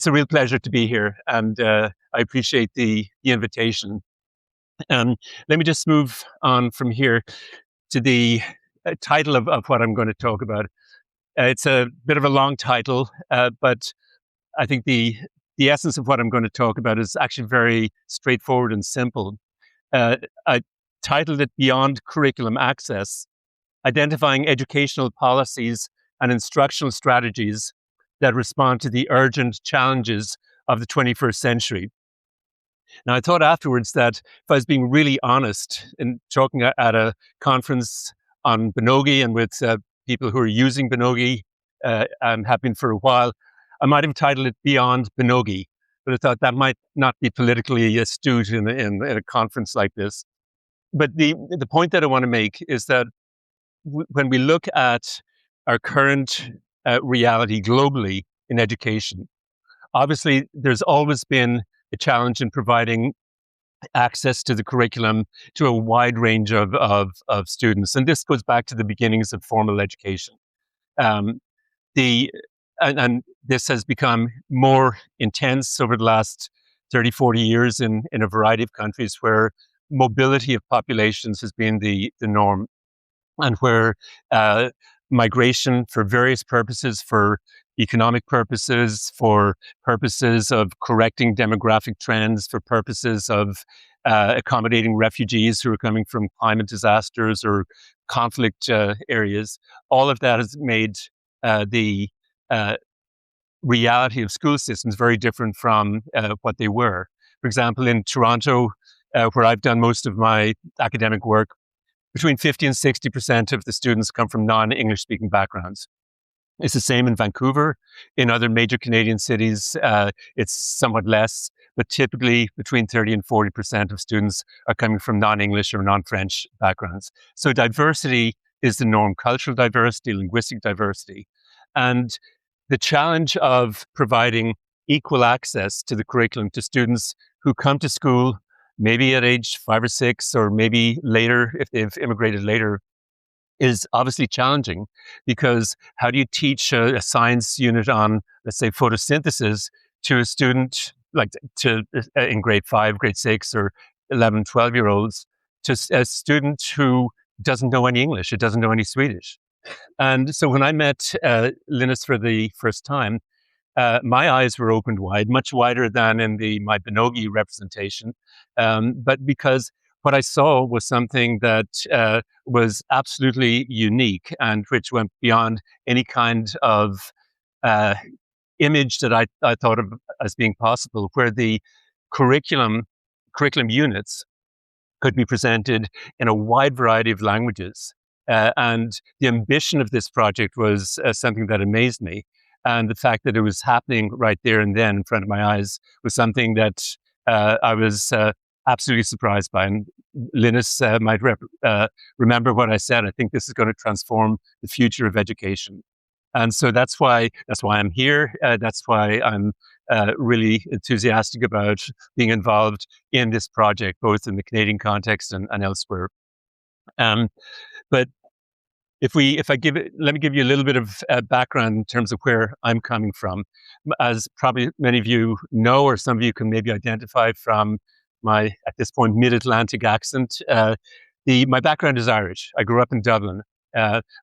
It's a real pleasure to be here, and I appreciate the invitation. Let me just move on from here to the title of what I'm going to talk about. It's a bit of a long title, but I think the essence of what I'm going to talk about is actually very straightforward and simple. I titled it Beyond Curriculum Access, Identifying Educational Policies and Instructional Strategies that Respond to the Urgent Challenges of the 21st Century. Now, I thought afterwards that if I was being really honest in talking at a conference on Binogi and with people who are using Binogi and have been for a while, I might have titled it Beyond Binogi, but I thought that might not be politically astute in a conference like this. But the point that I want to make is that when we look at our current reality globally in education, obviously there's always been a challenge in providing access to the curriculum to a wide range of students. And this goes back to the beginnings of formal education. And this has become more intense over the last 30, 40 years in a variety of countries where mobility of populations has been the norm, and where migration for various purposes, for economic purposes, for purposes of correcting demographic trends, for purposes of accommodating refugees who are coming from climate disasters or conflict areas, all of that has made the reality of school systems very different from what they were. For example, in Toronto, where I've done most of my academic work, between 50 and 60% of the students come from non-English speaking backgrounds. It's the same in Vancouver. In other major Canadian cities, it's somewhat less, but typically between 30 and 40% of students are coming from non-English or non-French backgrounds. So diversity is the norm, cultural diversity, linguistic diversity. And the challenge of providing equal access to the curriculum to students who come to school maybe at age 5 or 6, or maybe later if they've immigrated later, is obviously challenging, because how do you teach a science unit on, let's say, photosynthesis to a student in grade 5, grade 6, or 11, 12-year-olds, to a student who doesn't know any English, it doesn't know any Swedish? And so when I met Linus for the first time, my eyes were opened wide, much wider than in my Binogi representation, but because what I saw was something that was absolutely unique and which went beyond any kind of image that I thought of as being possible, where the curriculum units could be presented in a wide variety of languages. And the ambition of this project was something that amazed me. And the fact that it was happening right there and then in front of my eyes was something that I was absolutely surprised by. And Linus might remember what I said. I think this is going to transform the future of education. And so that's why I'm here. That's why I'm really enthusiastic about being involved in this project, both in the Canadian context and elsewhere. But let me give you a little bit of background in terms of where I'm coming from. As probably many of you know, or some of you can maybe identify from my, at this point, mid-Atlantic accent, my background is Irish. I grew up in Dublin.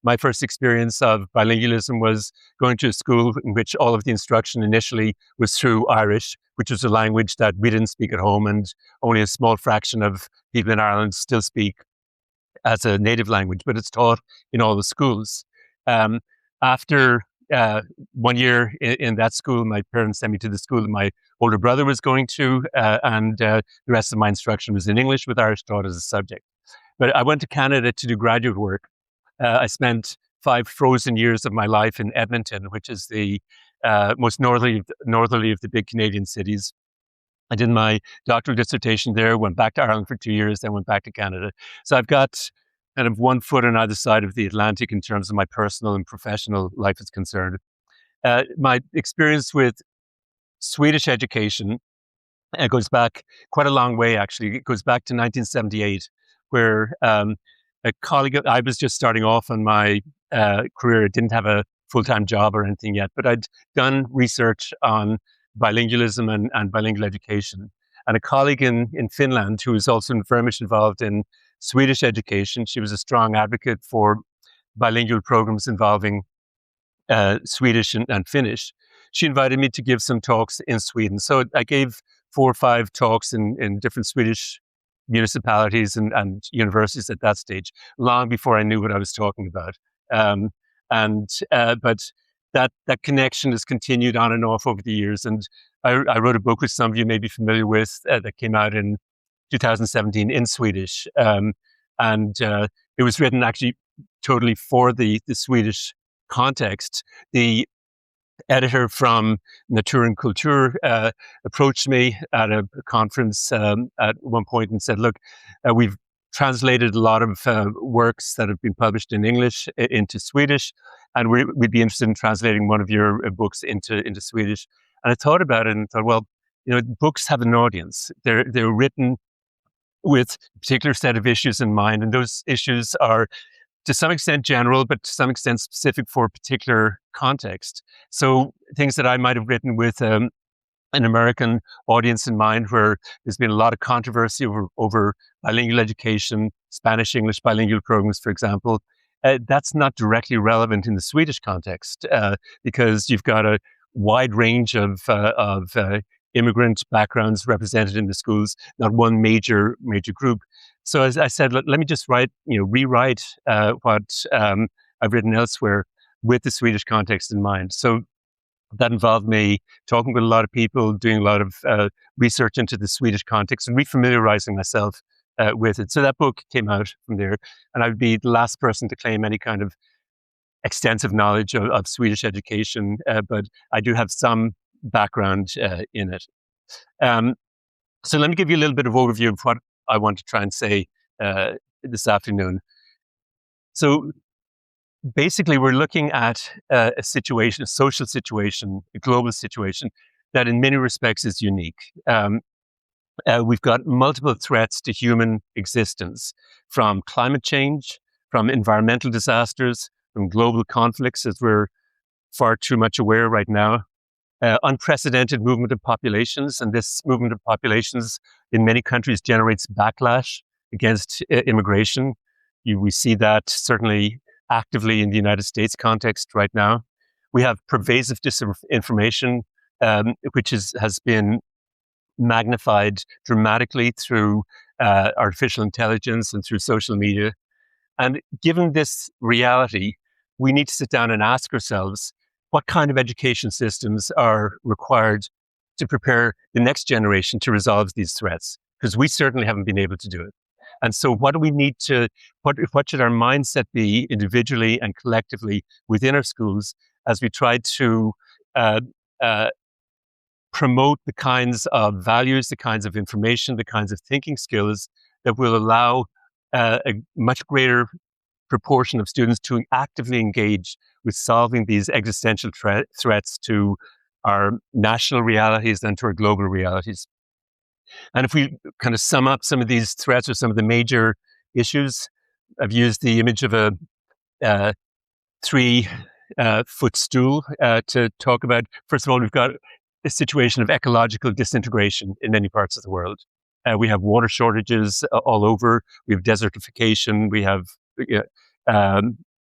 My first experience of bilingualism was going to a school in which all of the instruction initially was through Irish, which was a language that we didn't speak at home, and only a small fraction of people in Ireland still speak as a native language, but it's taught in all the schools. After 1 year in that school, my parents sent me to the school that my older brother was going to, and the rest of my instruction was in English with Irish taught as a subject. But I went to Canada to do graduate work. I spent 5 frozen years of my life in Edmonton, which is the most northerly of the big Canadian cities. I did my doctoral dissertation there, went back to Ireland for 2 years, then went back to Canada. So I've got kind of one foot on either side of the Atlantic in terms of my personal and professional life is concerned. My experience with Swedish education goes back quite a long way, actually. It goes back to 1978, where a colleague, I was just starting off on my career, didn't have a full-time job or anything yet, but I'd done research on bilingualism and bilingual education. And a colleague in Finland who was also very much involved in Swedish education. She was a strong advocate for bilingual programs involving Swedish and Finnish. She invited me to give some talks in Sweden. So I gave 4 or 5 talks in different Swedish municipalities and universities at that stage, long before I knew what I was talking about. But that connection has continued on and off over the years. And I wrote a book, which some of you may be familiar with, that came out in 2017 in Swedish. It was written actually totally for the Swedish context. The editor from Natur and Kultur approached me at a conference at one point and said, look, we've translated a lot of works that have been published in English into Swedish, and we'd be interested in translating one of your books into Swedish. And I thought about it and thought, well, books have an audience. They're written with a particular set of issues in mind, and those issues are to some extent general, but to some extent specific for a particular context. So things that I might have written with an American audience in mind, where there's been a lot of controversy over bilingual education, Spanish-English bilingual programs, for example, that's not directly relevant in the Swedish context because you've got a wide range of immigrant backgrounds represented in the schools, not one major group. So as I said, let me just rewrite what I've written elsewhere with the Swedish context in mind. So that involved me talking with a lot of people, doing a lot of research into the Swedish context and refamiliarizing myself with it. So that book came out from there, and I would be the last person to claim any kind of extensive knowledge of Swedish education, but I do have some background in it. So let me give you a little bit of overview of what I want to try and say this afternoon. So basically, we're looking at a situation, a social situation, a global situation that in many respects is unique. We've got multiple threats to human existence, from climate change, from environmental disasters, from global conflicts, as we're far too much aware right now, unprecedented movement of populations, and this movement of populations in many countries generates backlash against immigration. We see that certainly actively in the United States context right now. We have pervasive disinformation, which has been magnified dramatically through artificial intelligence and through social media. And given this reality, we need to sit down and ask ourselves, what kind of education systems are required to prepare the next generation to resolve these threats? Because we certainly haven't been able to do it. And so what do we need to, what should our mindset be individually and collectively within our schools as we try to promote the kinds of values, the kinds of information, the kinds of thinking skills that will allow a much greater proportion of students to actively engage with solving these existential threats to our national realities and to our global realities. And if we kind of sum up some of these threats or some of the major issues, I've used the image of a 3-foot stool to talk about. First of all, we've got a situation of ecological disintegration in many parts of the world. We have water shortages all over. We have desertification. We have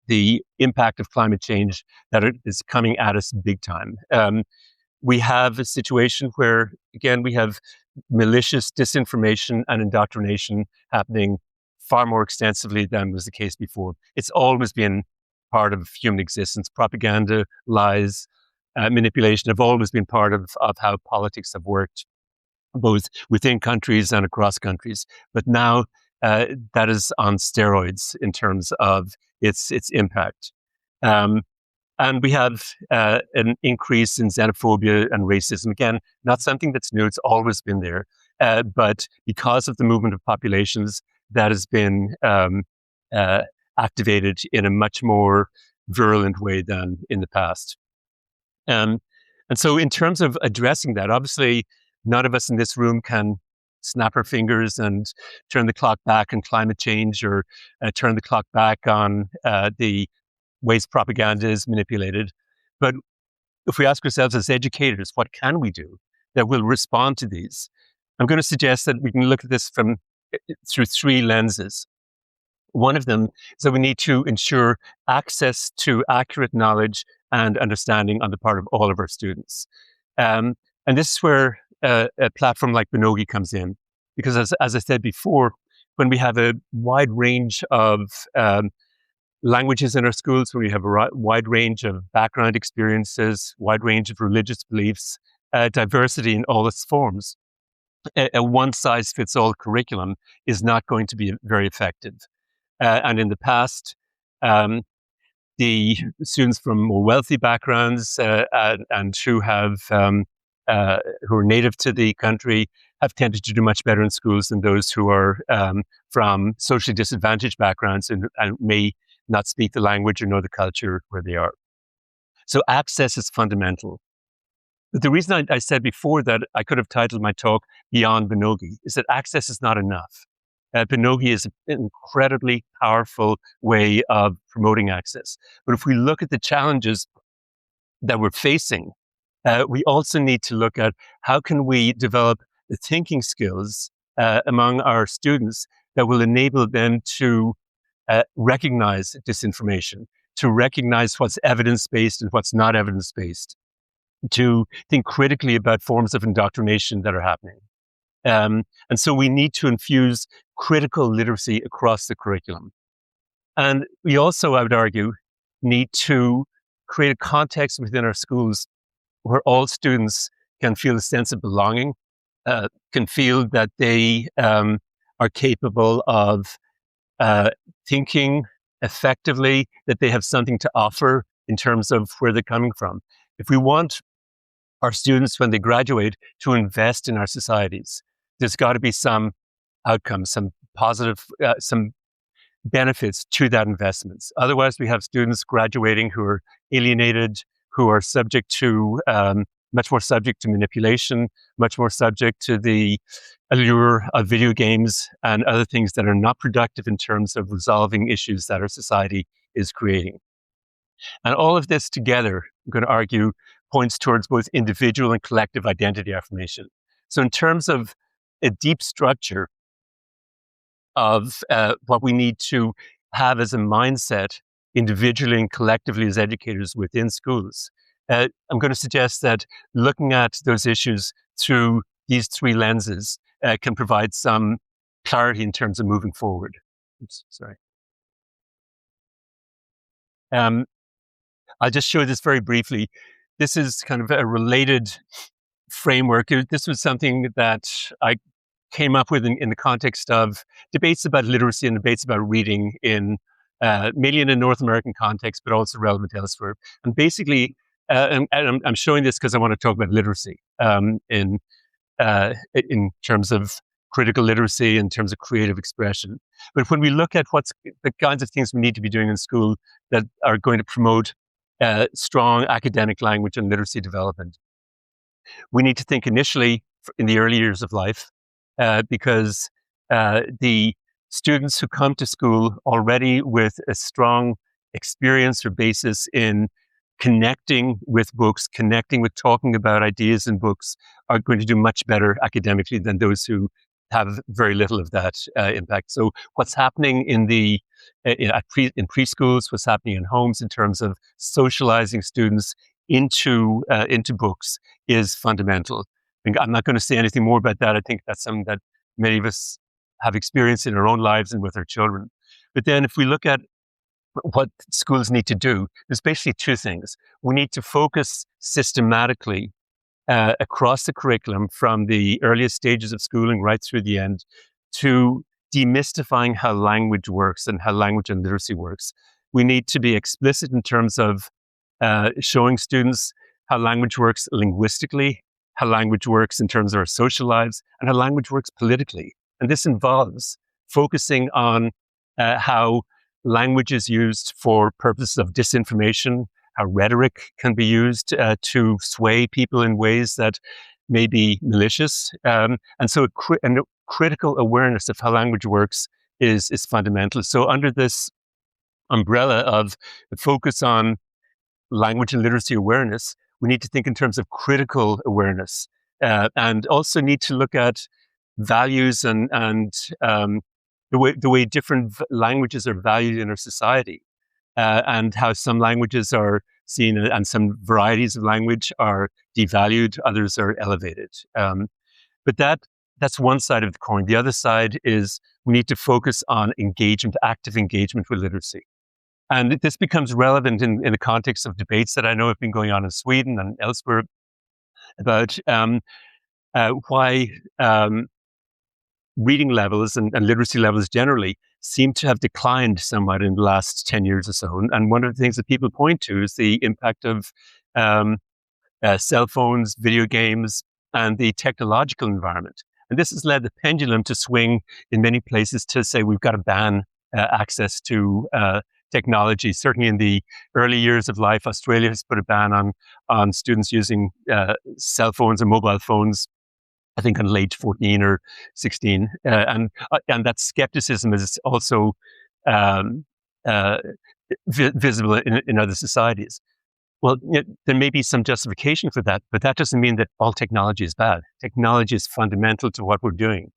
the impact of climate change that is coming at us big time. We have a situation where, again, we have malicious disinformation and indoctrination happening far more extensively than was the case before. It's always been part of human existence. Propaganda, lies, manipulation have always been part of how politics have worked, both within countries and across countries. But now that is on steroids in terms of its impact. And we have an increase in xenophobia and racism. Again, not something that's new, it's always been there. But because of the movement of populations, that has been activated in a much more virulent way than in the past. And so in terms of addressing that, obviously, none of us in this room can snap our fingers and turn the clock back on climate change or turn the clock back on the ways propaganda is manipulated. But if we ask ourselves as educators, what can we do? that will respond to these. I'm going to suggest that we can look at this through three lenses. One of them is that we need to ensure access to accurate knowledge and understanding on the part of all of our students. And this is where a platform like Binogi comes in, because as I said before, when we have a wide range of languages in our schools, when we have a wide range of background experiences, wide range of religious beliefs, diversity in all its forms, a one-size-fits-all curriculum is not going to be very effective. And in the past, the students from more wealthy backgrounds and who are native to the country have tended to do much better in schools than those who are from socially disadvantaged backgrounds and may not speak the language or know the culture where they are. So access is fundamental. But the reason I said before that I could have titled my talk Beyond Binogi is that access is not enough. Binogi is an incredibly powerful way of promoting access. But if we look at the challenges that we're facing, we also need to look at how can we develop the thinking skills among our students that will enable them to recognize disinformation, to recognize what's evidence-based and what's not evidence-based, to think critically about forms of indoctrination that are happening. And so we need to infuse critical literacy across the curriculum. And we also, I would argue, need to create a context within our schools where all students can feel a sense of belonging, can feel that they are capable of thinking effectively, that they have something to offer in terms of where they're coming from. If we want our students, when they graduate, to invest in our societies, there's got to be some outcomes, some positive, some benefits to that investment. Otherwise, we have students graduating who are alienated, who are subject to, much more subject to manipulation, much more subject to the allure of video games and other things that are not productive in terms of resolving issues that our society is creating. And all of this together, I'm going to argue, points towards both individual and collective identity affirmation. So in terms of a deep structure of what we need to have as a mindset individually and collectively as educators within schools, I'm going to suggest that looking at those issues through these three lenses can provide some clarity in terms of moving forward. Oops, sorry. I'll just show this very briefly. This is kind of a related framework. This was something that I came up with in the context of debates about literacy and debates about reading in mainly in a North American context, but also relevant elsewhere. And basically, and I'm showing this because I want to talk about literacy in terms of critical literacy, in terms of creative expression. But when we look at what's the kinds of things we need to be doing in school that are going to promote strong academic language and literacy development, we need to think initially in the early years of life, because the students who come to school already with a strong experience or basis in connecting with books, connecting with talking about ideas in books, are going to do much better academically than those who have very little of that impact. So what's happening in preschools, what's happening in homes in terms of socializing students into books is fundamental. I'm not going to say anything more about that. I think that's something that many of us have experienced in our own lives and with our children. But then if we look at what schools need to do, there's basically two things. We need to focus systematically across the curriculum from the earliest stages of schooling right through the end to demystifying how language works and how language and literacy works. We need to be explicit in terms of showing students how language works linguistically, how language works in terms of our social lives, and how language works politically. And this involves focusing on how language is used for purposes of disinformation, how rhetoric can be used to sway people in ways that may be malicious. And so a critical awareness of how language works is fundamental. So under this umbrella of the focus on language and literacy awareness, we need to think in terms of critical awareness. and also need to look at values and the way different languages are valued in our society, and how some languages are seen and some varieties of language are devalued, others are elevated. But that's one side of the coin. The other side is we need to focus on engagement, active engagement with literacy. And this becomes relevant in the context of debates that I know have been going on in Sweden and elsewhere about why reading levels and literacy levels generally seem to have declined somewhat in the last 10 years or so. And one of the things that people point to is the impact of cell phones, video games, and the technological environment. And this has led the pendulum to swing in many places to say we've got to ban access to technology. Certainly in the early years of life, Australia has put a ban on students using cell phones or mobile phones, I think on age 14 or 16. And that skepticism is also visible in other societies. Well, there may be some justification for that, but that doesn't mean that all technology is bad. Technology is fundamental to what we're doing.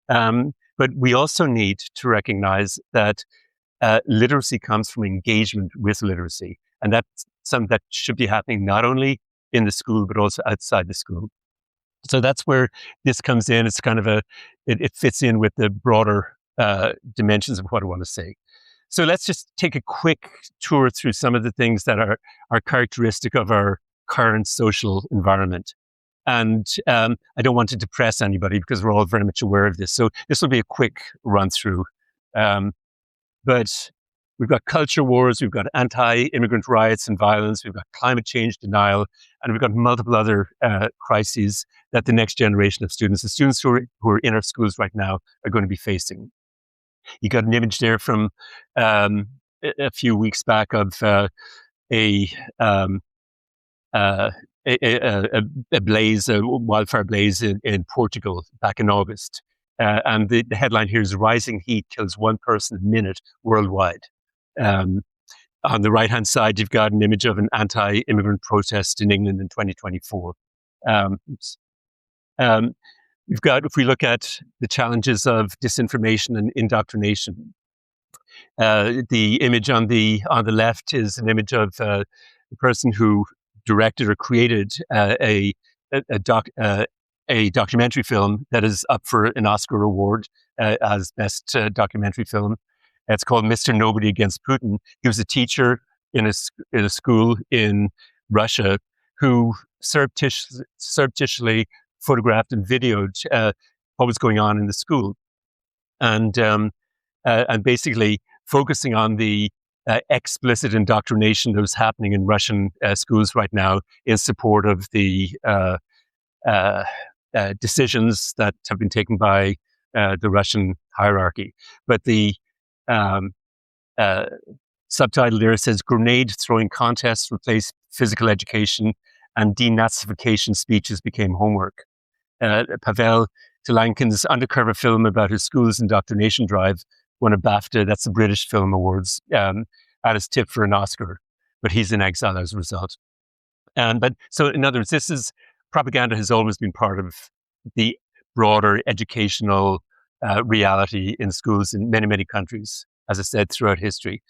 But we also need to recognize that literacy comes from engagement with literacy. And that's something that should be happening not only in the school, but also outside the school. So that's where this comes in. It's kind of it fits in with the broader dimensions of what I want to say. So let's just take a quick tour through some of the things that are characteristic of our current social environment. And I don't want to depress anybody because we're all very much aware of this. So this will be a quick run through. But we've got culture wars, we've got anti-immigrant riots and violence, we've got climate change denial, and we've got multiple other crises that the next generation of students, the students who are in our schools right now, are going to be facing. You got an image there from a few weeks back of a blaze, a wildfire blaze in Portugal back in August. And the headline here is "Rising Heat Kills One Person a Minute Worldwide." On the right-hand side, you've got an image of an anti-immigrant protest in England in 2024. We've got, if we look at the challenges of disinformation and indoctrination, the image on the left is an image of the person who directed or created a documentary film that is up for an Oscar award as best documentary film. It's called Mr. Nobody Against Putin. He was a teacher in a school in Russia who surreptitiously photographed and videoed what was going on in the school, and basically focusing on the explicit indoctrination that was happening in Russian schools right now in support of the decisions that have been taken by the Russian hierarchy. But the subtitle there says "Grenade Throwing Contests Replaced Physical Education and Denazification Speeches Became Homework." Pavel Telankin's undercover film about his school's indoctrination drive won a BAFTA, that's the British Film Awards, at his tip for an Oscar, but he's in exile as a result. So in other words, propaganda has always been part of the broader educational reality in schools in many, many countries, as I said, throughout history.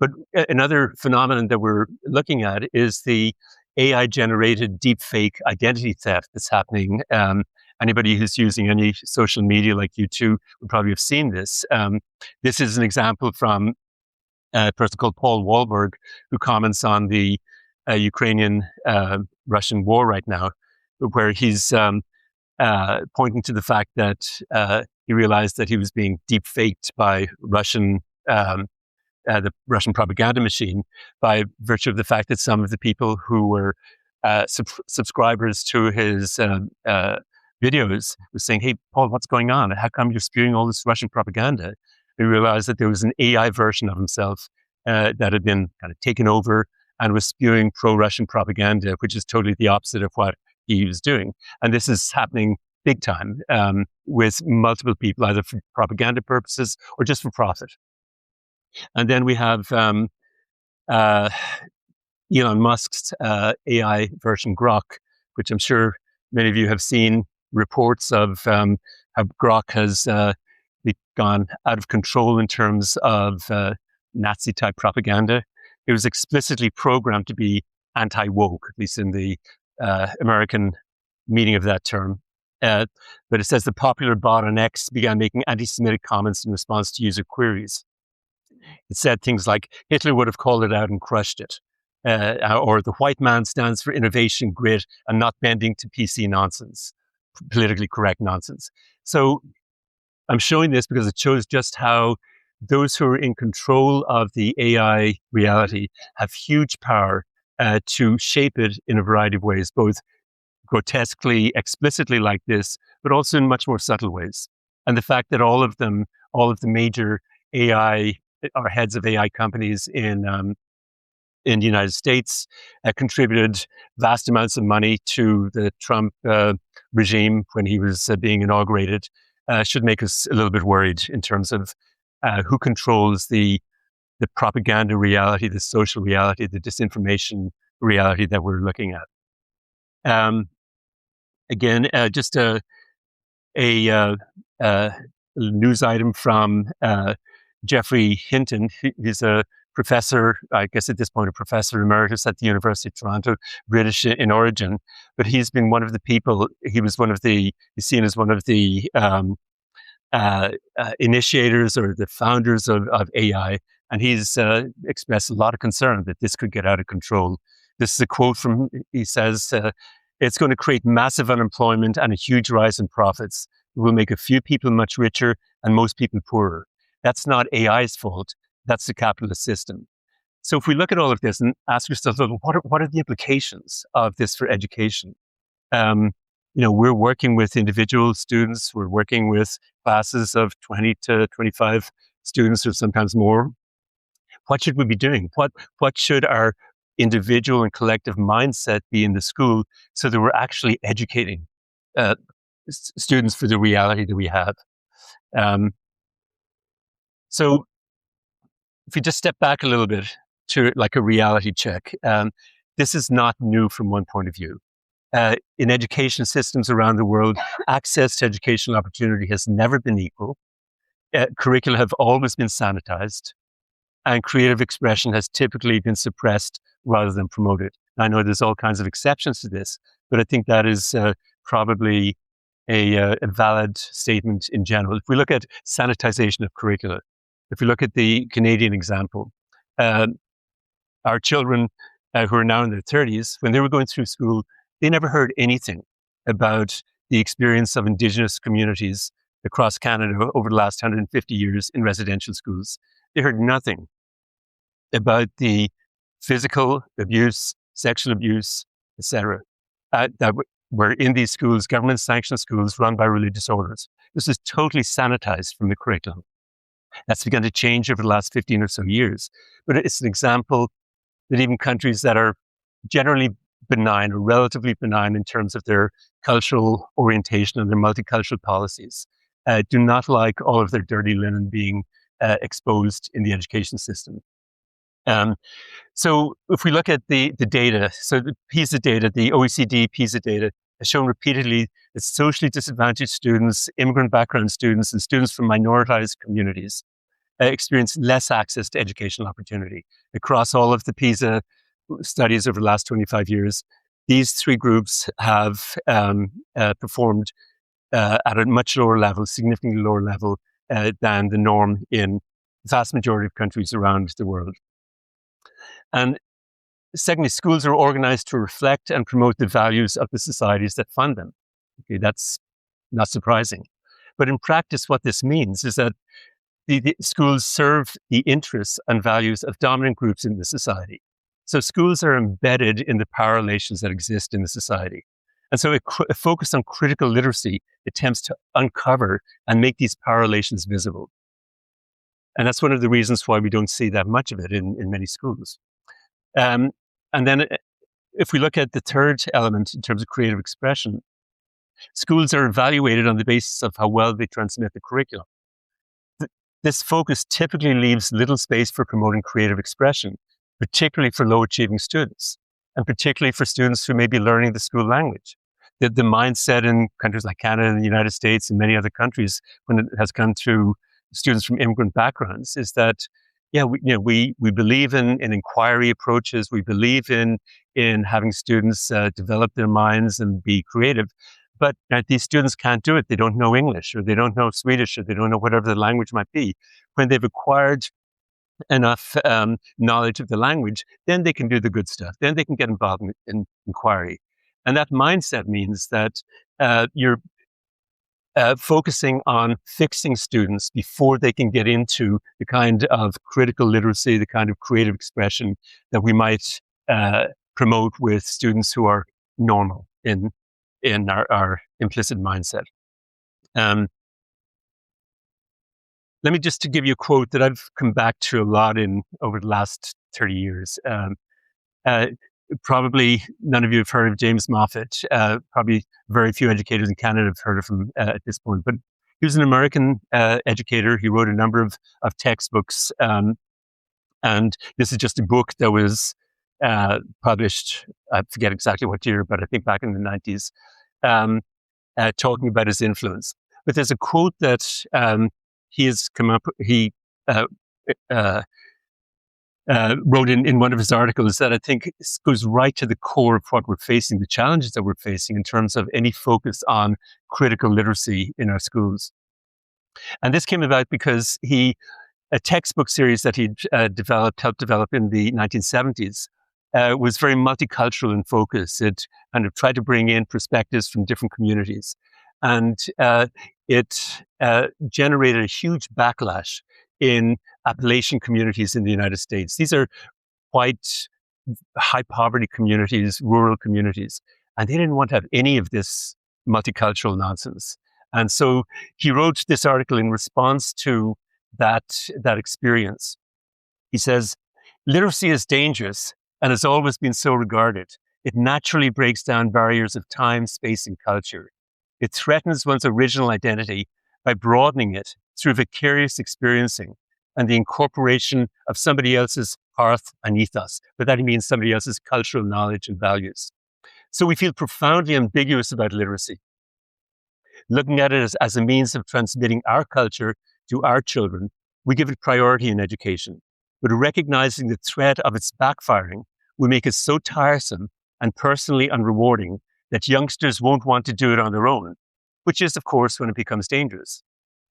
But another phenomenon that we're looking at is the AI-generated deepfake identity theft that's happening. Anybody who's using any social media like you two would probably have seen this. This is an example from a person called Paul Wahlberg, who comments on the Ukrainian-Russian war right now, where he's pointing to the fact that he realized that he was being deepfaked by the Russian propaganda machine, by virtue of the fact that some of the people who were subscribers to his videos were saying, "Hey, Paul, what's going on? How come you're spewing all this Russian propaganda?" He realized that there was an AI version of himself that had been kind of taken over and was spewing pro-Russian propaganda, which is totally the opposite of what he was doing. And this is happening big time with multiple people, either for propaganda purposes or just for profit. And then we have Elon Musk's AI version Grok, which I'm sure many of you have seen reports of how Grok has gone out of control in terms of Nazi-type propaganda. It was explicitly programmed to be anti-woke, at least in the American meaning of that term. But it says the popular bot on X began making anti-Semitic comments in response to user queries. It said things like, Hitler would have called it out and crushed it. Or the white man stands for innovation, grit, and not bending to PC nonsense, politically correct nonsense. So I'm showing this because it shows just how those who are in control of the AI reality have huge power to shape it in a variety of ways, both grotesquely, explicitly like this, but also in much more subtle ways. And the fact that all of the major AI, or heads of AI companies in the United States, contributed vast amounts of money to the Trump regime when he was being inaugurated, should make us a little bit worried in terms of who controls the propaganda reality, the social reality, the disinformation reality that we're looking at. Again, just a news item from Jeffrey Hinton. He's a professor, I guess at this point, a professor emeritus at the University of Toronto, British in origin, but he's been one of the people, he's seen as one of the initiators or the founders of AI, and he's expressed a lot of concern that this could get out of control. This is a quote from, he says, it's going to create massive unemployment and a huge rise in profits. It will make a few people much richer and most people poorer. That's not AI's fault. That's the capitalist system. So if we look at all of this and ask ourselves, what are the implications of this for education? We're working with individual students. We're working with classes of 20 to 25 students or sometimes more. What should we be doing? What should our individual and collective mindset be in the school so that we're actually educating students for the reality that we have? So if you just step back a little bit to like a reality check, this is not new from one point of view. In education systems around the world, access to educational opportunity has never been equal. Curricula have always been sanitized, and creative expression has typically been suppressed rather than promoted. I know there's all kinds of exceptions to this, but I think that is probably a valid statement in general. If we look at sanitization of curricula, if we look at the Canadian example, our children who are now in their 30s, when they were going through school, they never heard anything about the experience of Indigenous communities across Canada over the last 150 years in residential schools. They heard nothing about the physical abuse, sexual abuse, etc., that were in these schools, government-sanctioned schools run by religious orders. This is totally sanitized from the curriculum. That's begun to change over the last 15 or so years. But it's an example that even countries that are generally benign or relatively benign in terms of their cultural orientation and their multicultural policies do not like all of their dirty linen being exposed in the education system. So if we look at the data, so the PISA data, the OECD PISA data has shown repeatedly that socially disadvantaged students, immigrant background students, and students from minoritized communities experience less access to educational opportunity. Across all of the PISA studies over the last 25 years, these three groups have performed at a much lower level, significantly lower level than the norm in the vast majority of countries around the world. And secondly, schools are organized to reflect and promote the values of the societies that fund them. Okay, that's not surprising. But in practice, what this means is that the schools serve the interests and values of dominant groups in the society. So schools are embedded in the power relations that exist in the society. And so a focus on critical literacy attempts to uncover and make these power relations visible. And that's one of the reasons why we don't see that much of it in many schools. And then if we look at the third element in terms of creative expression, schools are evaluated on the basis of how well they transmit the curriculum. This focus typically leaves little space for promoting creative expression, particularly for low-achieving students, and particularly for students who may be learning the school language. the mindset in countries like Canada and the United States and many other countries when it has come to students from immigrant backgrounds is that, yeah, we believe in inquiry approaches. We believe in having students develop their minds and be creative. But these students can't do it. They don't know English, or they don't know Swedish, or they don't know whatever the language might be. When they've acquired enough knowledge of the language, then they can do the good stuff. Then they can get involved in inquiry. And that mindset means that you're focusing on fixing students before they can get into the kind of critical literacy, the kind of creative expression that we might promote with students who are normal in our implicit mindset. Let me just to give you a quote that I've come back to a lot over the last 30 years. Probably none of you have heard of James Moffat. Probably very few educators in Canada have heard of him at this point. But he was an American educator. He wrote a number of textbooks. And this is just a book that was published, I forget exactly what year, but I think back in the 90s, talking about his influence. But there's a quote that he has come up, he wrote in one of his articles that I think goes right to the core of what we're facing, the challenges that we're facing in terms of any focus on critical literacy in our schools. And this came about because a textbook series that he'd helped develop in the 1970s was very multicultural in focus. It kind of tried to bring in perspectives from different communities. And it generated a huge backlash in Appalachian communities in the United States. These are quite high poverty communities, rural communities, and they didn't want to have any of this multicultural nonsense. And so he wrote this article in response to that experience. He says, literacy is dangerous and has always been so regarded. It naturally breaks down barriers of time, space, and culture. It threatens one's original identity by broadening it through vicarious experiencing and the incorporation of somebody else's hearth and ethos. But that means somebody else's cultural knowledge and values. So we feel profoundly ambiguous about literacy, looking at it as a means of transmitting our culture to our children. We give it priority in education, but recognizing the threat of its backfiring will make it so tiresome and personally unrewarding that youngsters won't want to do it on their own, which is, of course, when it becomes dangerous.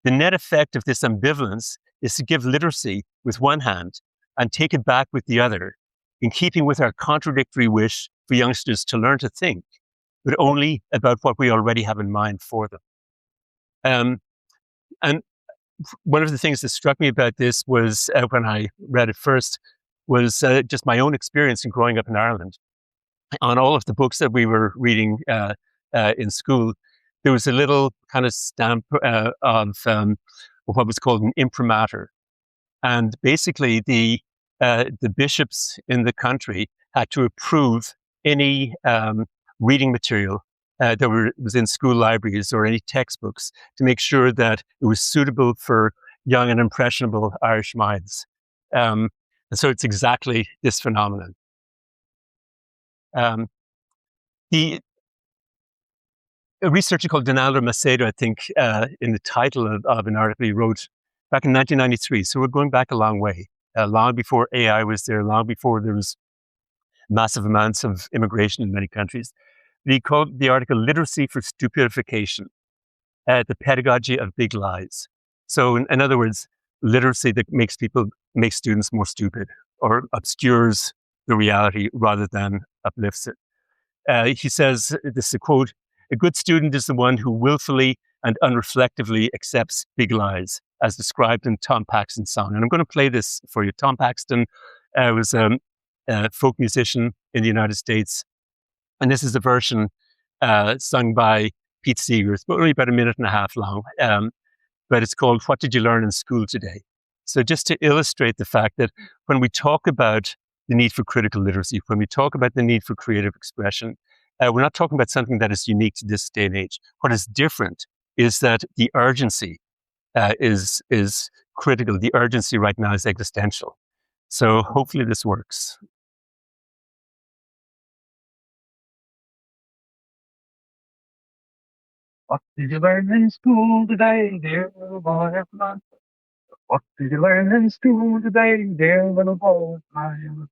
The net effect of this ambivalence is to give literacy with one hand and take it back with the other, in keeping with our contradictory wish for youngsters to learn to think, but only about what we already have in mind for them. And one of the things that struck me about this was, when I read it first, was just my own experience in growing up in Ireland. On all of the books that we were reading in school, there was a little kind of stamp of what was called an imprimatur. And basically the bishops in the country had to approve any reading material that was in school libraries or any textbooks to make sure that it was suitable for young and impressionable Irish minds. And so it's exactly this phenomenon. A researcher called Donaldo Macedo, I think, in the title of an article he wrote back in 1993. So we're going back a long way, long before AI was there, long before there was massive amounts of immigration in many countries. But he called the article Literacy for Stupidification, the Pedagogy of Big Lies. So in other words, literacy that makes students more stupid or obscures the reality rather than uplifts it. He says, this is a quote, "A good student is the one who willfully and unreflectively accepts big lies," as described in Tom Paxton's song. And I'm going to play this for you. Tom Paxton was a folk musician in the United States. And this is a version sung by Pete Seeger. It's only about a minute and a half long, but it's called "What Did You Learn in School Today?" So just to illustrate the fact that when we talk about the need for critical literacy, when we talk about the need for creative expression, we're not talking about something that is unique to this day and age. What is different is that the urgency is critical. The urgency right now is existential. So hopefully this works. What did you learn in school today, dear little boy of mine? What did you learn in school today, dear little boy of mine?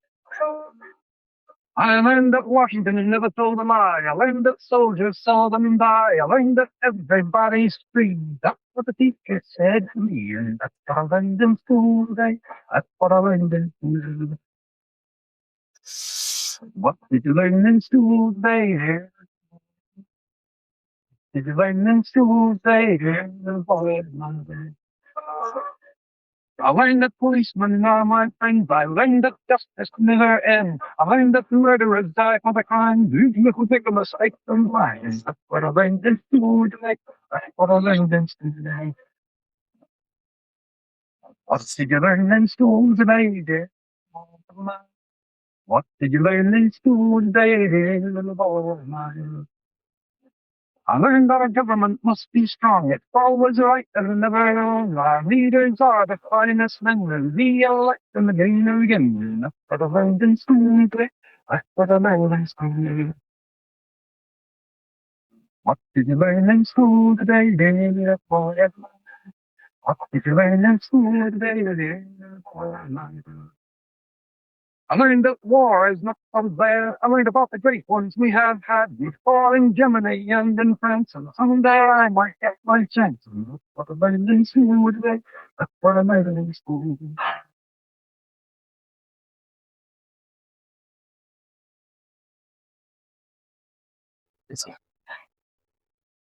I learned that Washington never told a lie. I learned that soldiers saw them die. I learned that everybody's free. That's what the teacher said to me, and that's what I learned in school today. That's what I learned in school. What did you learn in school today, dear? Did you learn in school today, dear little boy of mine? I learned that policemen are my friends. I learned that justice never ends. I learned that murderers die for the crime. These little victims like them mine. That's what I learned in school today. That's what I learned in school today. What did you learn in school today, dear? What did you learn in school today, dear little boy of mine? I learned that our government must be strong. It's always right and never wrong. Our leaders are the finest men, and we elect them again and again. That's what I learned in school today. That's what I learned in school. What did you learn in school today, dear boy of mine? What did you learn in school today, dear boy of mine? I learned that war is not unfair. I learned about the great ones we have had before in Germany and in France, and someday I might get my chance. And that's what I learned in school today. That's what I learned in school.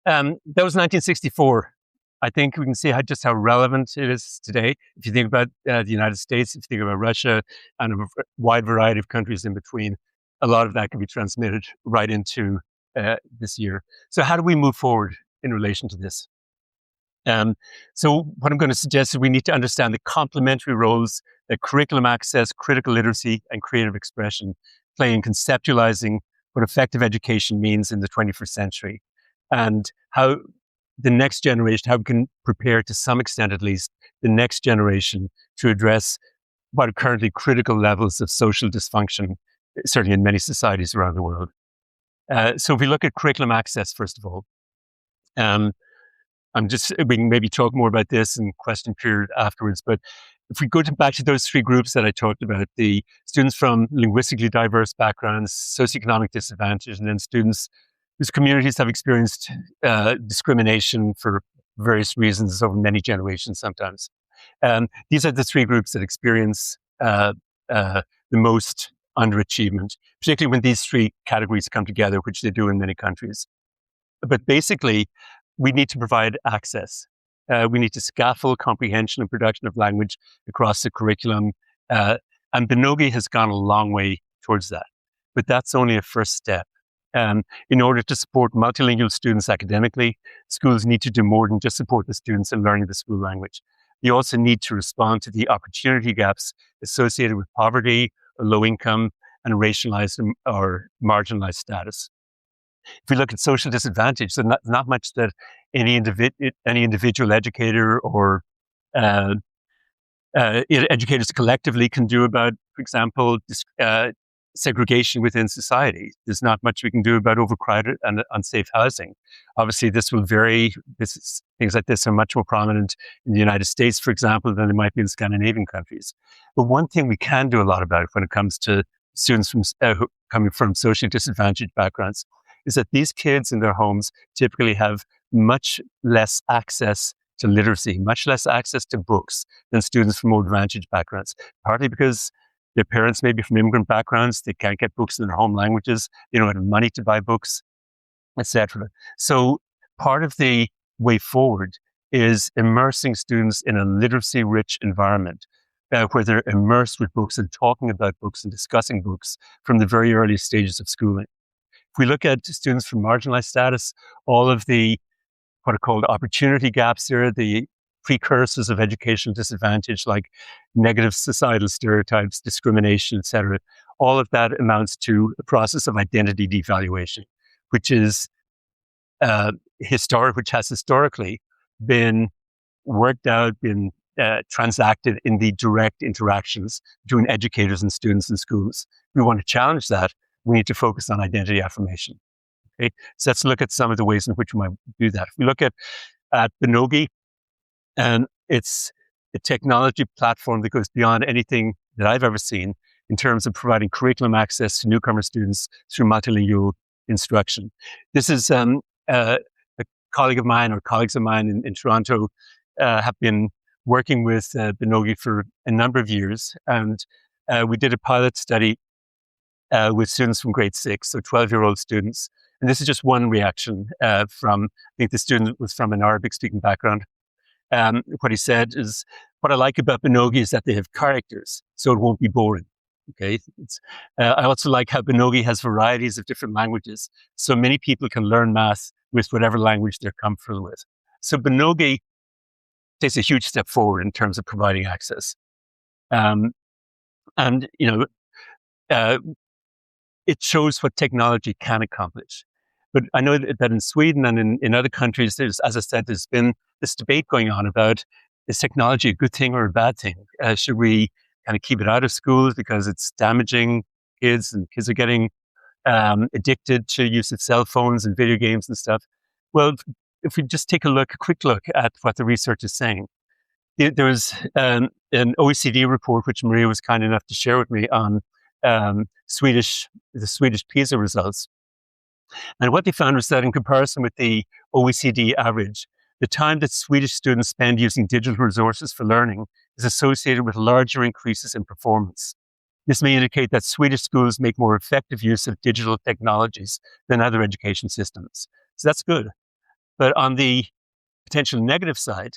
That was 1964. I think we can see just how relevant it is today. If you think about the United States, if you think about Russia, and a wide variety of countries in between, a lot of that can be transmitted right into this year. So how do we move forward in relation to this? So what I'm going to suggest is we need to understand the complementary roles that curriculum access, critical literacy, and creative expression play in conceptualizing what effective education means in the 21st century, and how the next generation, how we can prepare to some extent at least, the next generation to address what are currently critical levels of social dysfunction, certainly in many societies around the world. So if we look at curriculum access, first of all, we can maybe talk more about this in question period afterwards, but if we go back to those three groups that I talked about, the students from linguistically diverse backgrounds, socioeconomic disadvantage, and then students whose communities have experienced discrimination for various reasons over many generations sometimes. These are the three groups that experience the most underachievement, particularly when these three categories come together, which they do in many countries. But basically, we need to provide access. We need to scaffold comprehension and production of language across the curriculum. And Binogi has gone a long way towards that. But that's only a first step. In order to support multilingual students academically, schools need to do more than just support the students in learning the school language. They also need to respond to the opportunity gaps associated with poverty, or low income, and racialized or marginalized status. If we look at social disadvantage, so not much that any individual educator or educators collectively can do about, for example, segregation within society. There's not much we can do about overcrowded and unsafe housing. Obviously, this will vary. Things like this are much more prominent in the United States, for example, than they might be in Scandinavian countries. But one thing we can do a lot about when it comes to students coming from socially disadvantaged backgrounds is that these kids in their homes typically have much less access to literacy, much less access to books than students from more advantaged backgrounds, partly because their parents may be from immigrant backgrounds, they can't get books in their home languages, they don't have money to buy books, etc. So part of the way forward is immersing students in a literacy-rich environment where they're immersed with books and talking about books and discussing books from the very early stages of schooling. If we look at students from marginalized status, all of the what are called opportunity gaps here, the precursors of educational disadvantage like negative societal stereotypes, discrimination, etc. All of that amounts to a process of identity devaluation, which is which has historically been worked out, been transacted in the direct interactions between educators and students in schools. If we want to challenge that, we need to focus on identity affirmation. Okay, so let's look at some of the ways in which we might do that. If we look at Binogi, and it's a technology platform that goes beyond anything that I've ever seen in terms of providing curriculum access to newcomer students through multilingual instruction. This is a colleague of mine or colleagues of mine in Toronto have been working with Binogi for a number of years. And we did a pilot study with students from grade 6, so 12-year-old students. And this is just one reaction from, I think the student was from an Arabic-speaking background. What he said is, what I like about Binogi is that they have characters, so it won't be boring. Okay. I also like how Binogi has varieties of different languages, so many people can learn math with whatever language they're comfortable with. So Binogi takes a huge step forward in terms of providing access. And, it shows what technology can accomplish. But I know that in Sweden and in other countries, there's, as I said, there's been this debate going on about, is technology a good thing or a bad thing? Should we kind of keep it out of schools because it's damaging kids and kids are getting addicted to use of cell phones and video games and stuff? Well, if we just take a quick look at what the research is saying, there was an OECD report, which Maria was kind enough to share with me on the Swedish PISA results. And what they found was that in comparison with the OECD average, the time that Swedish students spend using digital resources for learning is associated with larger increases in performance. This may indicate that Swedish schools make more effective use of digital technologies than other education systems. So that's good. But on the potential negative side,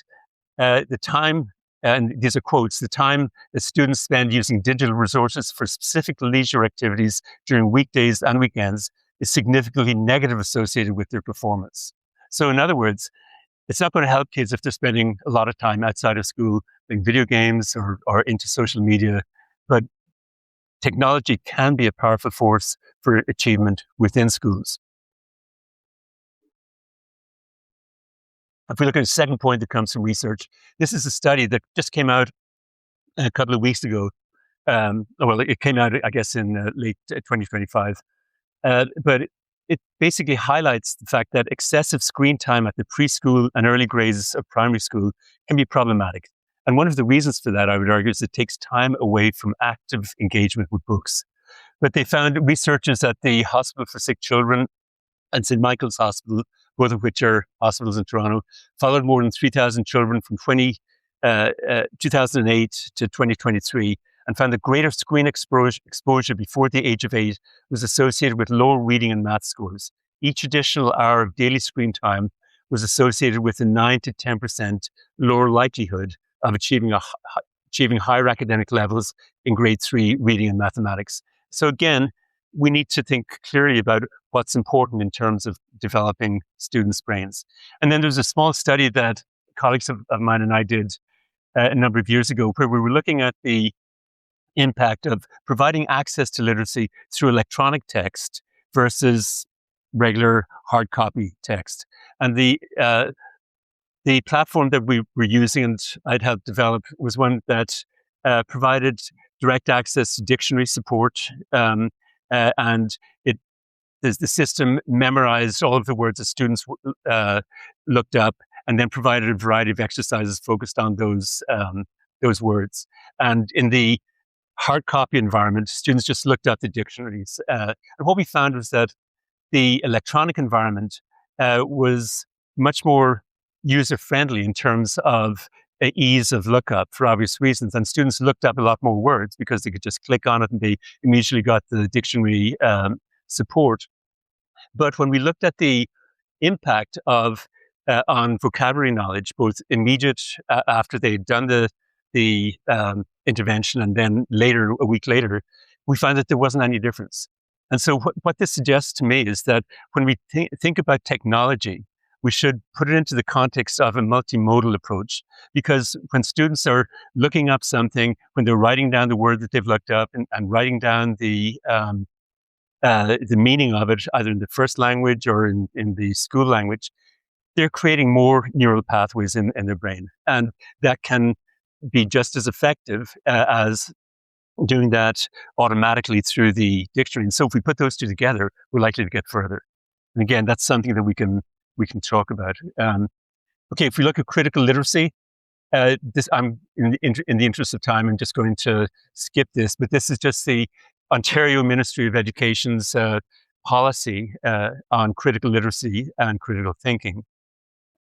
the time, and these are quotes, the time that students spend using digital resources for specific leisure activities during weekdays and weekends is significantly negative associated with their performance. So in other words, it's not going to help kids if they're spending a lot of time outside of school playing video games or into social media. But technology can be a powerful force for achievement within schools. If we look at the second point that comes from research, this is a study that just came out a couple of weeks ago. Well, it came out, I guess, in late 2025. But it basically highlights the fact that excessive screen time at the preschool and early grades of primary school can be problematic. And one of the reasons for that, I would argue, is it takes time away from active engagement with books. But they found researchers at the Hospital for Sick Children and St. Michael's Hospital, both of which are hospitals in Toronto, followed more than 3,000 children from 2008 to 2023, and found that greater screen exposure before the age of 8 was associated with lower reading and math scores. Each additional hour of daily screen time was associated with a 9 to 10% lower likelihood of achieving higher academic levels in grade 3 reading and mathematics. So again, we need to think clearly about what's important in terms of developing students' brains. And then there's a small study that colleagues of mine and I did a number of years ago, where we were looking at the impact of providing access to literacy through electronic text versus regular hard copy text. And the platform that we were using and I'd helped develop was one that provided direct access to dictionary support, and the system memorized all of the words that students looked up, and then provided a variety of exercises focused on those words. And in the hard copy environment, students just looked up the dictionaries. And what we found was that the electronic environment was much more user-friendly in terms of ease of lookup for obvious reasons. And students looked up a lot more words because they could just click on it and they immediately got the dictionary support. But when we looked at the impact of on vocabulary knowledge, both immediate after they'd done the intervention and then later, a week later, we found that there wasn't any difference. And so what this suggests to me is that when we think about technology, we should put it into the context of a multimodal approach, because when students are looking up something, when they're writing down the word that they've looked up and writing down the meaning of it, either in the first language or in the school language, they're creating more neural pathways in their brain. And that can be just as effective as doing that automatically through the dictionary. And so if we put those two together, we're likely to get further. And again, that's something that we can talk about. Okay, if we look at critical literacy, I'm in the interest of time, I'm just going to skip this, but this is just the Ontario Ministry of Education's policy on critical literacy and critical thinking.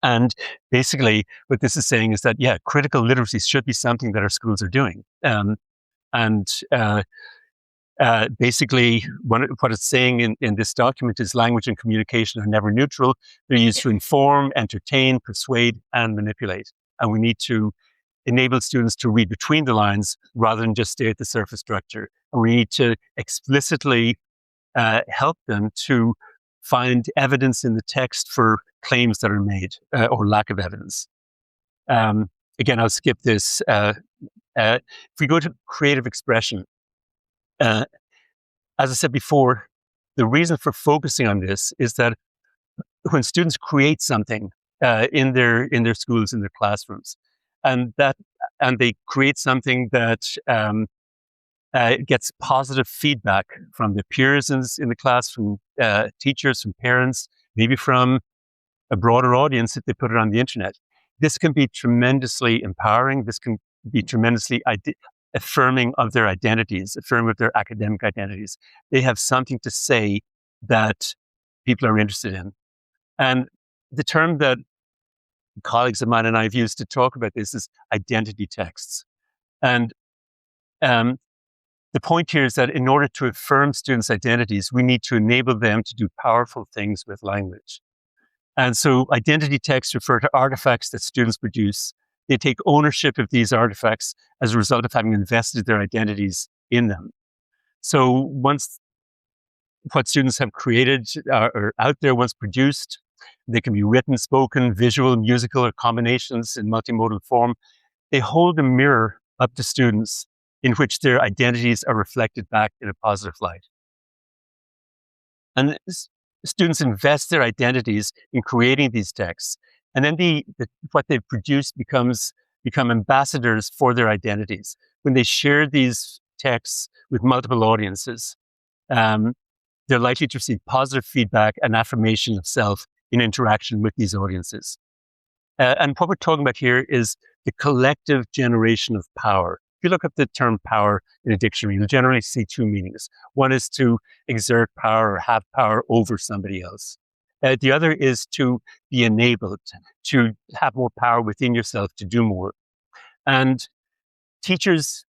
And basically, what this is saying is that, critical literacy should be something that our schools are doing. Basically, what it's saying in this document is language and communication are never neutral. They're used to inform, entertain, persuade, and manipulate. And we need to enable students to read between the lines rather than just stay at the surface structure. And we need to explicitly help them to find evidence in the text for claims that are made or lack of evidence. Again, I'll skip this. If we go to creative expression, as I said before, the reason for focusing on this is that when students create something in their schools, in their classrooms, and they create something that gets positive feedback from the peers in the class, from teachers, from parents, maybe from a broader audience if they put it on the internet. This can be tremendously empowering. This can be tremendously affirming of their identities, affirming of their academic identities. They have something to say that people are interested in. And the term that colleagues of mine and I have used to talk about this is identity texts. And the point here is that in order to affirm students' identities, we need to enable them to do powerful things with language. And so identity texts refer to artifacts that students produce. They take ownership of these artifacts as a result of having invested their identities in them. So once what students have created are out there, once produced, they can be written, spoken, visual, musical, or combinations in multimodal form. They hold a mirror up to students in which their identities are reflected back in a positive light. And students invest their identities in creating these texts. And then what they've produced become ambassadors for their identities. When they share these texts with multiple audiences, they're likely to receive positive feedback and affirmation of self in interaction with these audiences. And what we're talking about here is the collective generation of power. If you look up the term power in a dictionary, you'll generally see two meanings. One is to exert power or have power over somebody else. The other is to be enabled, to have more power within yourself to do more. And teachers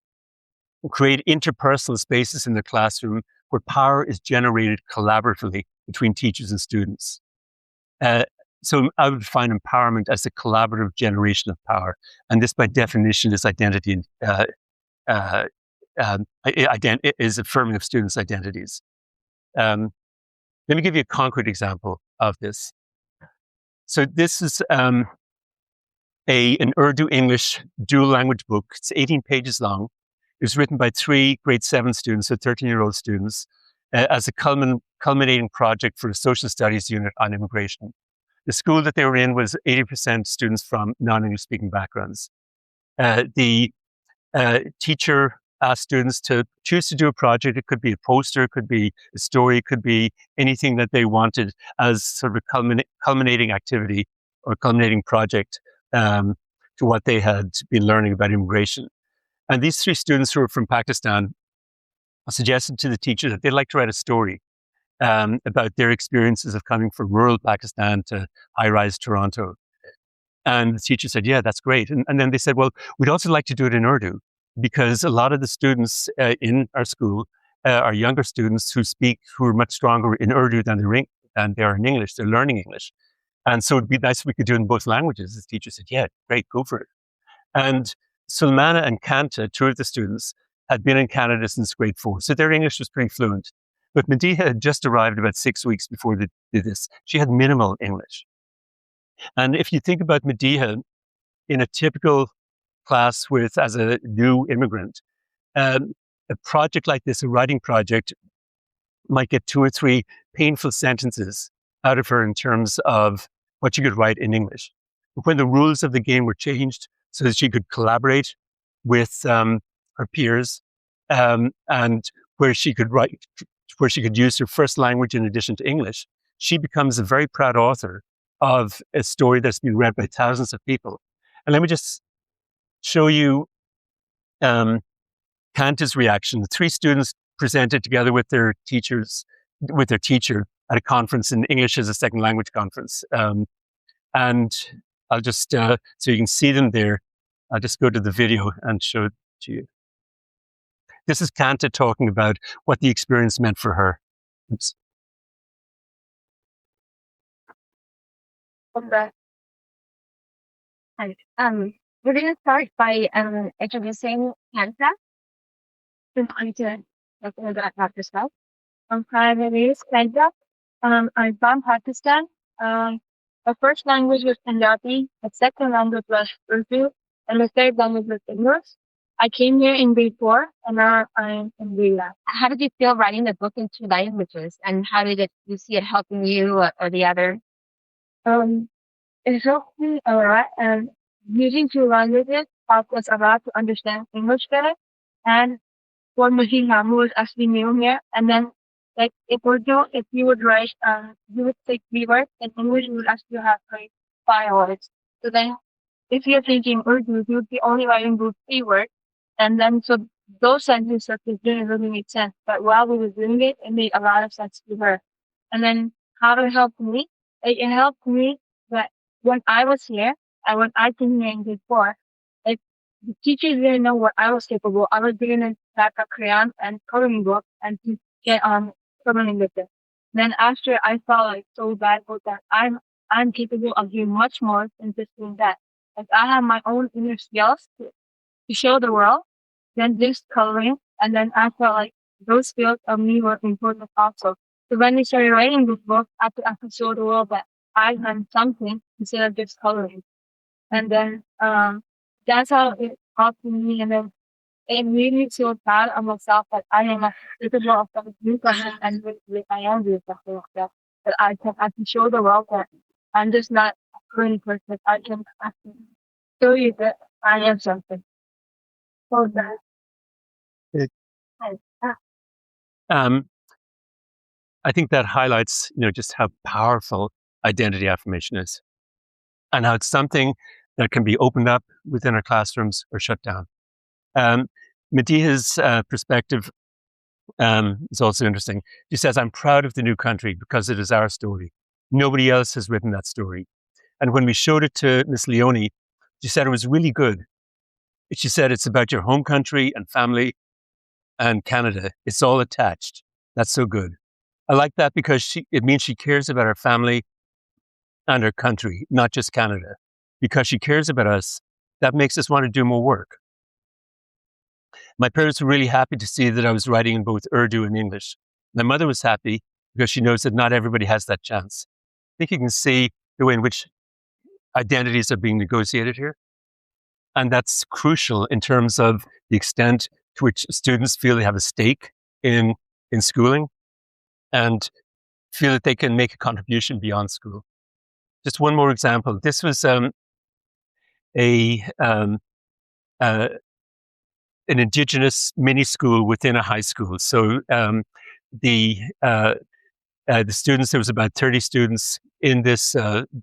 create interpersonal spaces in the classroom where power is generated collaboratively between teachers and students. So I would define empowerment as a collaborative generation of power. And this, by definition, is identity is affirming of students' identities. Let me give you a concrete example of this. So this is an Urdu English dual language book. It's 18 pages long. It was written by 3 grade 7 students, so 13-year-old students, as a culminating project for a social studies unit on immigration. The school that they were in was 80% students from non-English speaking backgrounds. The teacher asked students to choose to do a project. It could be a poster, it could be a story, it could be anything that they wanted as sort of a culminating activity or culminating project to what they had been learning about immigration. And these 3 students who were from Pakistan suggested to the teacher that they'd like to write a story about their experiences of coming from rural Pakistan to high-rise Toronto. And the teacher said, yeah, that's great. And then they said, well, we'd also like to do it in Urdu, because a lot of the students in our school are younger students who are much stronger in Urdu than they are in English. They're learning English. And so it'd be nice if we could do it in both languages. The teacher said, yeah, great, go for it. And Sulmana and Kanta, 2 of the students, had been in Canada since grade 4. So their English was pretty fluent. But Madiha had just arrived about 6 weeks before they did this. She had minimal English. And if you think about Madiha in a typical class as a new immigrant, a project like this, a writing project, might get 2 or 3 painful sentences out of her in terms of what she could write in English. But when the rules of the game were changed so that she could collaborate with her peers, and where she could use her first language in addition to English, she becomes a very proud author of a story that's been read by thousands of people. And let me just show you Kanta's reaction. The 3 students presented together with their teacher at a conference in English as a second language conference. And I'll just, so you can see them there, I'll just go to the video and show it to you. This is Kanta talking about what the experience meant for her. Oops. Okay. Hi. We're going to start by introducing Kanta. I'm going to talk about yourself. Hi, my name is Kanta. I'm from Pakistan. My first language was Punjabi, my second language was Urdu, and my third language was English. I came here in grade 4, and now I'm in grade 11. How did you feel writing the book in 2 languages, and how did you see it helping you or the other? It helped me a lot, and using 2 languages helped us a lot to understand English better. And for Mahima, who was actually new here, and then like if you would write, you would take 3 words, and English you would actually have like 5 words. So then, if you're thinking Urdu, you would be only writing those 3 words, and then so those sentences didn't really make sense. But while we were doing it, it made a lot of sense to her. And then how did it help me? It helped me that when I was here, and when I came here in grade 4, like the teachers didn't know what I was capable. I was bringing in back a crayon and coloring book and to get on coloring with it. Then after I felt like so bad about that, I'm capable of doing much more than just doing that. Like I have my own inner skills to show the world than just coloring. And then I felt like those skills of me were important also. So when we started writing this book, I could show the world that I've done something instead of just coloring. And then that's how it helped me. And then it made me feel proud of myself that I am a capable of something and I am doing something like that. That I can show the world that I'm just not a coloring person. I can actually show you that I am something. So that. I think that highlights, just how powerful identity affirmation is, and how it's something that can be opened up within our classrooms or shut down. Media's perspective is also interesting. She says, "I'm proud of the new country because it is our story. Nobody else has written that story." And when we showed it to Miss Leone, she said it was really good. She said, "It's about your home country and family and Canada. It's all attached. That's so good." I like that because it means she cares about her family and her country, not just Canada. Because she cares about us, that makes us want to do more work. My parents were really happy to see that I was writing in both Urdu and English. My mother was happy because she knows that not everybody has that chance. I think you can see the way in which identities are being negotiated here. And that's crucial in terms of the extent to which students feel they have a stake in schooling and feel that they can make a contribution beyond school. Just one more example. This was an indigenous mini school within a high school. So the students, there was about 30 students in this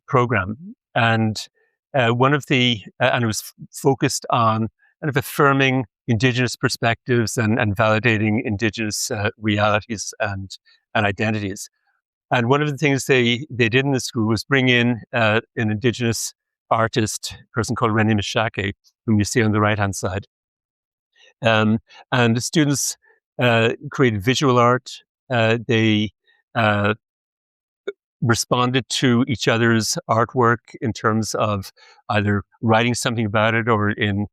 program, and one of the and it was focused on kind of affirming indigenous perspectives and validating indigenous realities and identities. And one of the things they did in the school was bring in an indigenous artist, a person called Rennie Mishake, whom you see on the right-hand side. And the students created visual art. They responded to each other's artwork in terms of either writing something about it or, in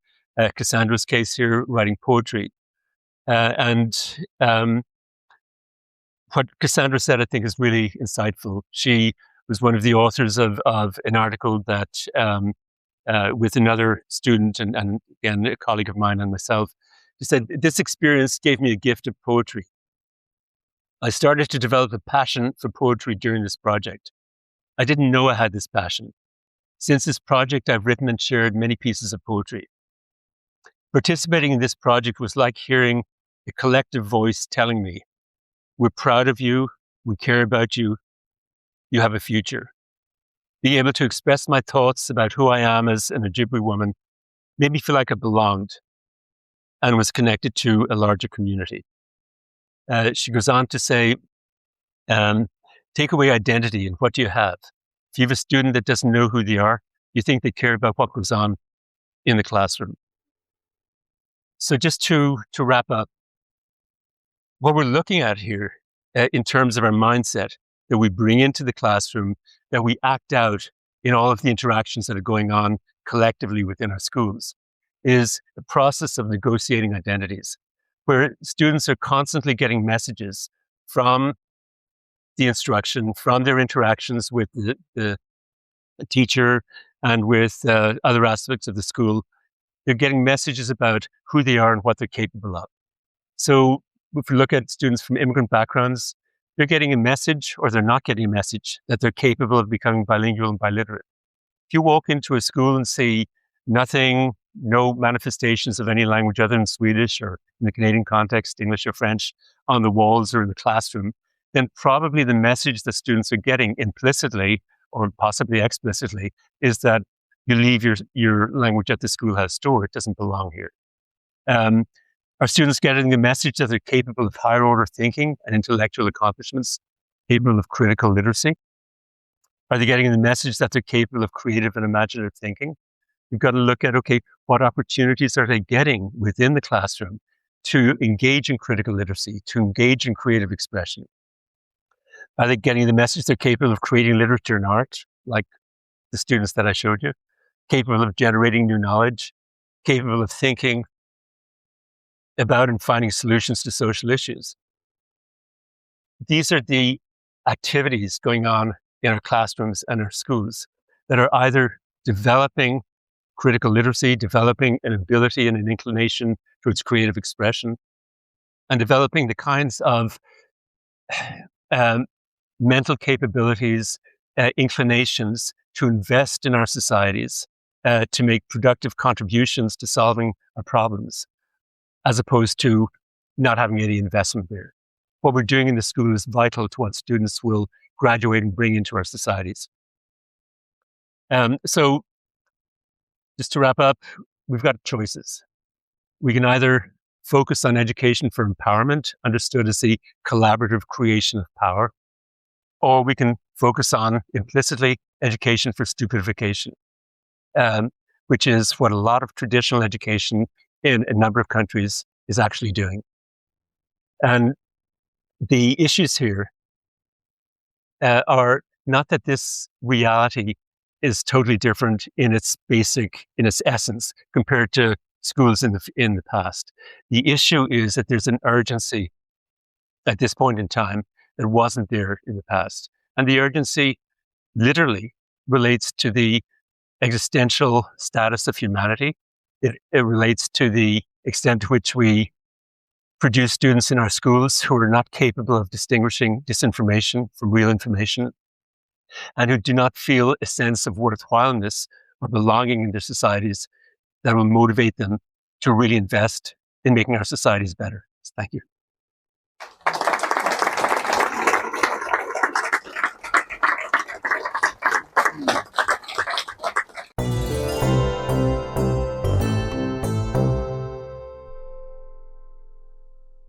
Cassandra's case here, writing poetry. What Cassandra said, I think, is really insightful. She was one of the authors of an article that, with another student and again, a colleague of mine and myself, she said, "This experience gave me a gift of poetry. I started to develop a passion for poetry during this project. I didn't know I had this passion. Since this project, I've written and shared many pieces of poetry. Participating in this project was like hearing a collective voice telling me, 'We're proud of you, we care about you, you have a future. Being able to express my thoughts about who I am as an Ojibwe woman made me feel like I belonged and was connected to a larger community. She goes on to say, take away identity and what do you have? If you have a student that doesn't know who they are, you think they care about what goes on in the classroom. So just to wrap up, what we're looking at here in terms of our mindset that we bring into the classroom, that we act out in all of the interactions that are going on collectively within our schools, is the process of negotiating identities, where students are constantly getting messages from the instruction, from their interactions with the teacher and with other aspects of the school. They're getting messages about who they are and what they're capable of. So if we look at students from immigrant backgrounds, they're getting a message or they're not getting a message that they're capable of becoming bilingual and biliterate. If you walk into a school and see nothing, no manifestations of any language other than Swedish or in the Canadian context, English or French on the walls or in the classroom, then probably the message that students are getting implicitly or possibly explicitly is that you leave your language at the schoolhouse door. It doesn't belong here. Are students getting the message that they're capable of higher order thinking and intellectual accomplishments, capable of critical literacy? Are they getting the message that they're capable of creative and imaginative thinking? You've got to look at, okay, what opportunities are they getting within the classroom to engage in critical literacy, to engage in creative expression? Are they getting the message they're capable of creating literature and art, like the students that I showed you? Capable of generating new knowledge, capable of thinking about and finding solutions to social issues. These are the activities going on in our classrooms and our schools that are either developing critical literacy, developing an ability and an inclination towards creative expression, and developing the kinds of mental capabilities, inclinations to invest in our societies, to make productive contributions to solving our problems, as opposed to not having any investment there. What we're doing in the school is vital to what students will graduate and bring into our societies. So just to wrap up, we've got choices. We can either focus on education for empowerment, understood as the collaborative creation of power, or we can focus on implicitly education for stupidification, which is what a lot of traditional education in a number of countries is actually doing. And the issues here are not that this reality is totally different in its essence compared to schools in the past. The issue is that there's an urgency at this point in time that wasn't there in the past. And the urgency literally relates to the existential status of humanity. It relates to the extent to which we produce students in our schools who are not capable of distinguishing disinformation from real information and who do not feel a sense of worthwhileness or belonging in their societies that will motivate them to really invest in making our societies better. Thank you.